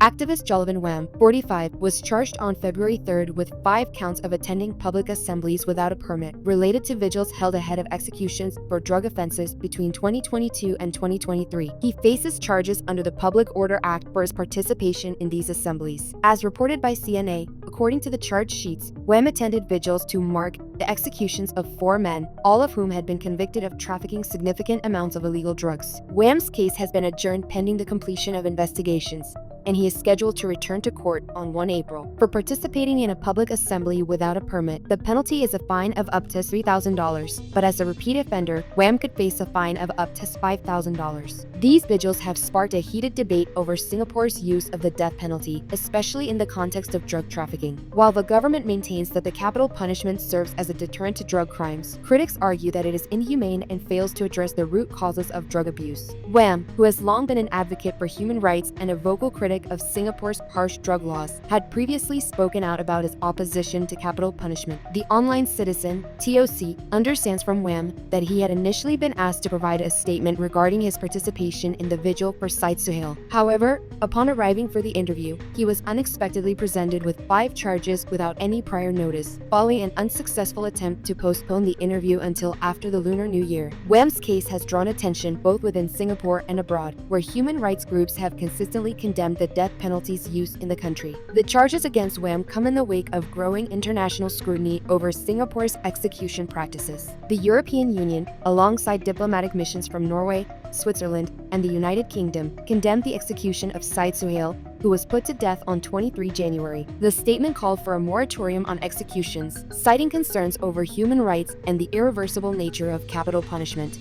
Activist Jolovan Wham, 45, was charged on February 3rd with 5 counts of attending public assemblies without a permit related to vigils held ahead of executions for drug offenses between 2022 and 2023. He faces charges under the Public Order Act for his participation in these assemblies. As reported by CNA, according to the charge sheets, Wham attended vigils to mark the executions of 4 men, all of whom had been convicted of trafficking significant amounts of illegal drugs. Wham's case has been adjourned pending the completion of investigations, and he is scheduled to return to court on 1 April. For participating in a public assembly without a permit, the penalty is a fine of up to $3,000, but as a repeat offender, Wham could face a fine of up to $5,000. These vigils have sparked a heated debate over Singapore's use of the death penalty, especially in the context of drug trafficking. While the government maintains that the capital punishment serves as a deterrent to drug crimes, critics argue that it is inhumane and fails to address the root causes of drug abuse. Wham, who has long been an advocate for human rights and a vocal critic of Singapore's harsh drug laws, had previously spoken out about his opposition to capital punishment. The online citizen, TOC, understands from Wham that he had initially been asked to provide a statement regarding his participation in the vigil for Syed Suhail. However, upon arriving for the interview, he was unexpectedly presented with 5 charges without any prior notice, following an unsuccessful attempt to postpone the interview until after the Lunar New Year. Wham's case has drawn attention both within Singapore and abroad, where human rights groups have consistently condemned the death penalty's use in the country. The charges against Wham come in the wake of growing international scrutiny over Singapore's execution practices. The European Union, alongside diplomatic missions from Norway, Switzerland, and the United Kingdom, condemned the execution of Syed Suhail, who was put to death on 23 January. The statement called for a moratorium on executions, citing concerns over human rights and the irreversible nature of capital punishment.